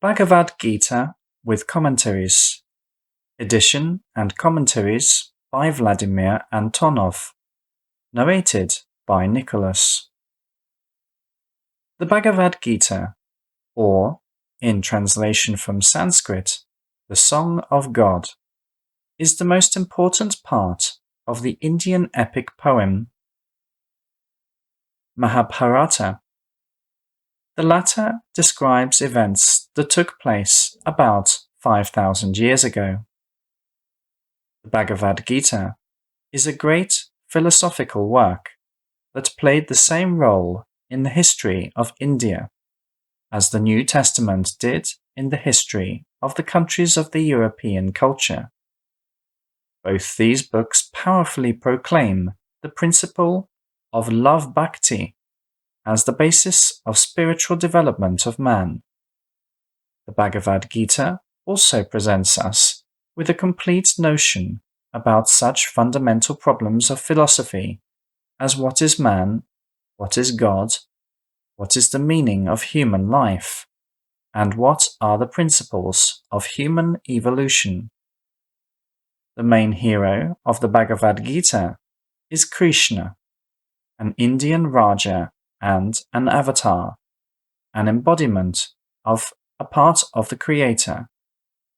Bhagavad Gita with Commentaries. Edition and Commentaries by Vladimir Antonov. Narrated by Nicholas. The Bhagavad Gita, or, in translation from Sanskrit, the Song of God, is the most important part of the Indian epic poem Mahabharata. The latter describes events that took place about 5,000 years ago. The Bhagavad Gita is a great philosophical work that played the same role in the history of India as the New Testament did in the history of the countries of the European culture. Both these books powerfully proclaim the principle of Love-Bhakti as the basis of spiritual development of man. The Bhagavad Gita also presents us with a complete notion about such fundamental problems of philosophy as what is man, what is God, what is the meaning of human life, and what are the principles of human evolution. The main hero of the Bhagavad Gita is Krishna, an Indian Raja and an avatar, an embodiment of a part of the Creator,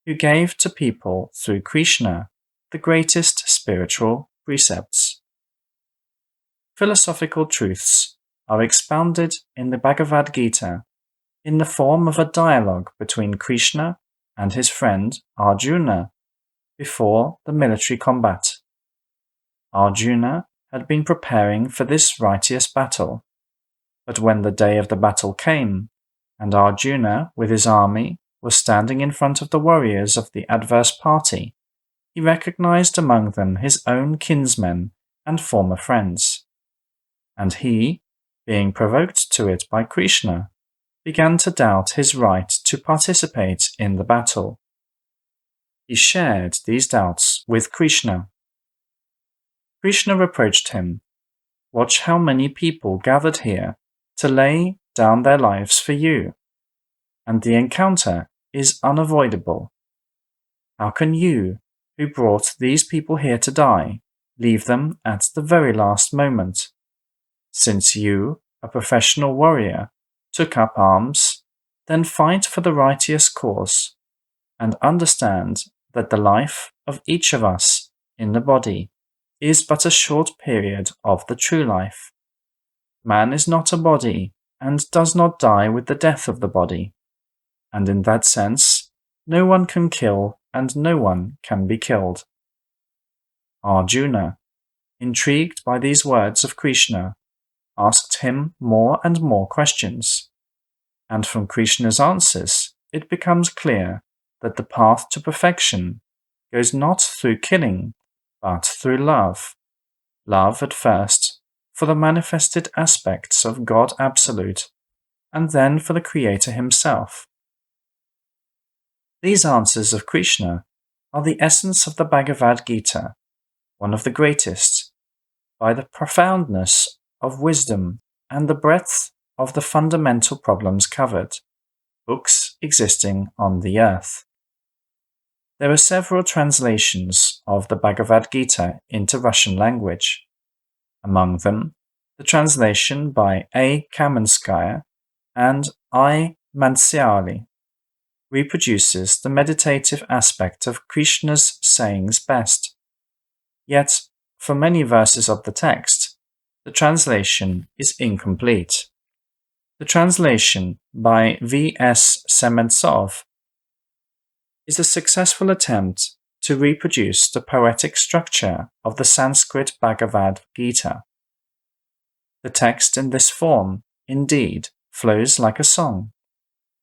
who gave to people through Krishna the greatest spiritual precepts. Philosophical truths are expounded in the Bhagavad Gita in the form of a dialogue between Krishna and his friend Arjuna before the military combat. Arjuna had been preparing for this righteous battle, but when the day of the battle came, and Arjuna with his army was standing in front of the warriors of the adverse party, he recognized among them his own kinsmen and former friends. And he, being provoked to it by Krishna, began to doubt his right to participate in the battle. He shared these doubts with Krishna. Krishna reproached him, "Watch how many people gathered here to lay down their lives for you, and the encounter is unavoidable. How can you, who brought these people here to die, leave them at the very last moment? Since you, a professional warrior, took up arms, then fight for the righteous cause, and understand that the life of each of us in the body is but a short period of the true life. Man is not a body and does not die with the death of the body, and in that sense, no one can kill and no one can be killed." Arjuna, intrigued by these words of Krishna, asked him more and more questions, and from Krishna's answers it becomes clear that the path to perfection goes not through killing, but through love. Love at first for the manifested aspects of God Absolute, and then for the Creator himself. These answers of Krishna are the essence of the Bhagavad Gita, one of the greatest, by the profoundness of wisdom and the breadth of the fundamental problems covered, books existing on the earth. There are several translations of the Bhagavad Gita into Russian language. Among them, the translation by A. Kamenskaya and I. Mansyali reproduces the meditative aspect of Krishna's sayings best. Yet, for many verses of the text, the translation is incomplete. The translation by V.S. Sementsov is a successful attempt to reproduce the poetic structure of the Sanskrit Bhagavad Gita. The text in this form, indeed, flows like a song,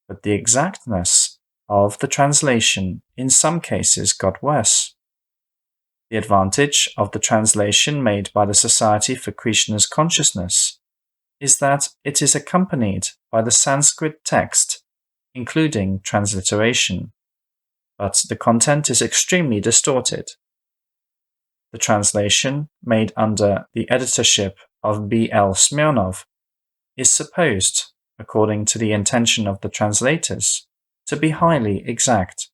but the exactness of the translation in some cases got worse. The advantage of the translation made by the Society for Krishna's Consciousness is that it is accompanied by the Sanskrit text, including transliteration, but the content is extremely distorted. The translation, made under the editorship of B.L. Smirnov, is supposed, according to the intention of the translators, to be highly exact,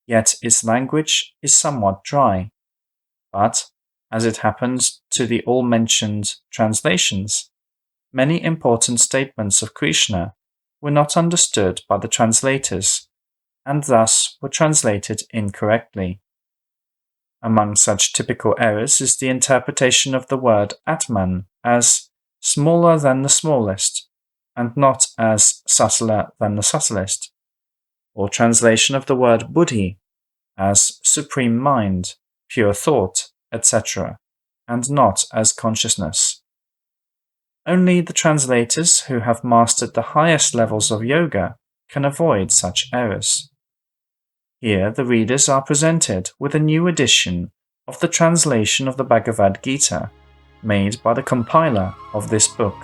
yet its language is somewhat dry. But, as it happens to the all-mentioned translations, many important statements of Krishna were not understood by the translators, and thus were translated incorrectly. Among such typical errors is the interpretation of the word Atman as smaller than the smallest, and not as subtler than the subtlest, or translation of the word Buddhi as supreme mind, pure thought, etc., and not as consciousness. Only the translators who have mastered the highest levels of yoga can avoid such errors. Here the readers are presented with a new edition of the translation of the Bhagavad Gita made by the compiler of this book.